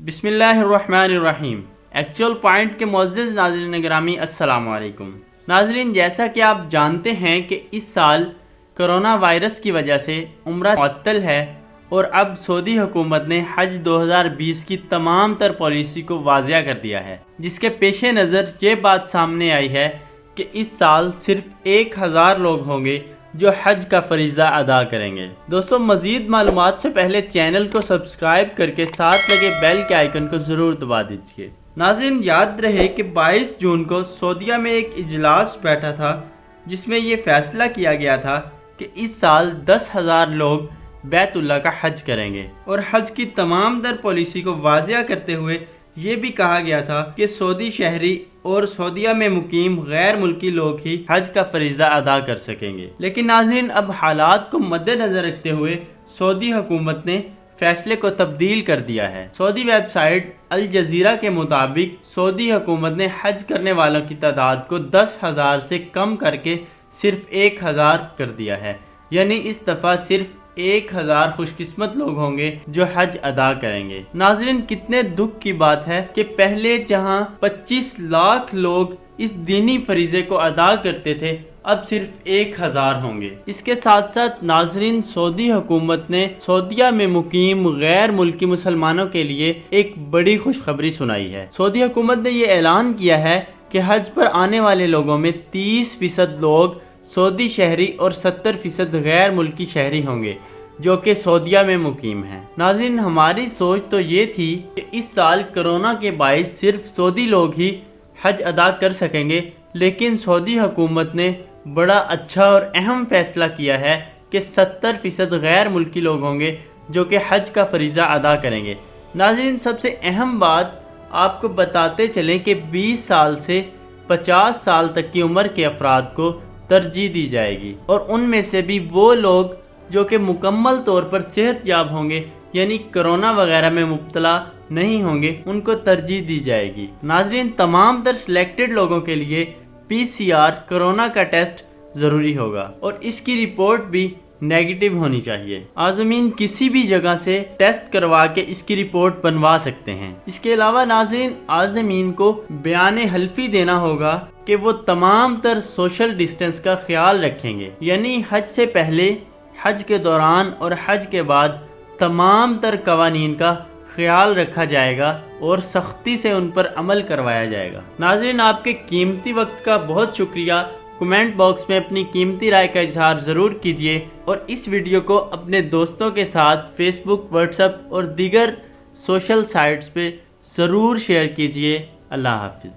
بسم اللہ الرحمن الرحیم۔ ایکچول پوائنٹ کے معزز ناظرین گرامی السلام علیکم۔ ناظرین، جیسا کہ آپ جانتے ہیں کہ اس سال کرونا وائرس کی وجہ سے عمرہ معطل ہے اور اب سعودی حکومت نے حج 2020 کی تمام تر پالیسی کو واضح کر دیا ہے، جس کے پیش نظر یہ بات سامنے آئی ہے کہ اس سال صرف 1000 لوگ ہوں گے جو حج کا فریضہ ادا کریں گے۔ دوستو، مزید معلومات سے پہلے چینل کو سبسکرائب کر کے ساتھ لگے بیل کے آئیکن کو ضرور دبا دیجیے۔ ناظرین، یاد رہے کہ 22 جون کو سعودیہ میں ایک اجلاس بیٹھا تھا جس میں یہ فیصلہ کیا گیا تھا کہ اس سال 10,000 لوگ بیت اللہ کا حج کریں گے، اور حج کی تمام تر پالیسی کو واضح کرتے ہوئے یہ بھی کہا گیا تھا کہ سعودی شہری اور سعودیہ میں مقیم غیر ملکی لوگ ہی حج کا فریضہ ادا کر سکیں گے۔ لیکن ناظرین، اب حالات کو مد نظر رکھتے ہوئے سعودی حکومت نے فیصلے کو تبدیل کر دیا ہے۔ سعودی ویب سائٹ الجزیرہ کے مطابق سعودی حکومت نے حج کرنے والوں کی تعداد کو 10,000 سے کم کر کے صرف 1,000 کر دیا ہے، یعنی اس دفعہ صرف 1,000 خوش قسمت لوگ ہوں گے جو حج ادا کریں گے۔ ناظرین، کتنے دکھ کی بات ہے کہ پہلے جہاں 25 لاکھ لوگ اس دینی فریضے کو ادا کرتے تھے، اب صرف 1,000 ہوں گے۔ اس کے ساتھ ساتھ ناظرین، سعودی حکومت نے سعودیہ میں مقیم غیر ملکی مسلمانوں کے لیے ایک بڑی خوشخبری سنائی ہے۔ سعودی حکومت نے یہ اعلان کیا ہے کہ حج پر آنے والے لوگوں میں 30% لوگ سعودی شہری اور 70% غیر ملکی شہری ہوں گے جو کہ سعودیہ میں مقیم ہیں۔ ناظرین، ہماری سوچ تو یہ تھی کہ اس سال کرونا کے باعث صرف سعودی لوگ ہی حج ادا کر سکیں گے، لیکن سعودی حکومت نے بڑا اچھا اور اہم فیصلہ کیا ہے کہ 70% غیر ملکی لوگ ہوں گے جو کہ حج کا فریضہ ادا کریں گے۔ ناظرین، سب سے اہم بات آپ کو بتاتے چلیں کہ 20 سال سے 50 سال تک کی عمر کے افراد کو ترجیح دی جائے گی، اور ان میں سے بھی وہ لوگ جو کہ مکمل طور پر صحت یاب ہوں گے، یعنی کرونا وغیرہ میں مبتلا نہیں ہوں گے، ان کو ترجیح دی جائے گی۔ ناظرین، تمام تر سلیکٹڈ لوگوں کے لیے PCR کرونا کا ٹیسٹ ضروری ہوگا اور اس کی رپورٹ بھی نیگیٹو ہونی چاہیے۔ عازمین کسی بھی جگہ سے ٹیسٹ کروا کے اس کی رپورٹ بنوا سکتے ہیں۔ اس کے علاوہ ناظرین، عازمین کو بیان حلفی دینا ہوگا کہ وہ تمام تر سوشل ڈسٹنس کا خیال رکھیں گے، یعنی حج سے پہلے، حج کے دوران اور حج کے بعد تمام تر قوانین کا خیال رکھا جائے گا اور سختی سے ان پر عمل کروایا جائے گا۔ ناظرین، آپ کے قیمتی وقت کا بہت شکریہ۔ کمنٹ باکس میں اپنی قیمتی رائے کا اظہار ضرور کیجیے، اور اس ویڈیو کو اپنے دوستوں کے ساتھ فیس بک، واٹس ایپ اور دیگر سوشل سائٹس پہ ضرور شیئر کیجیے۔ اللہ حافظ۔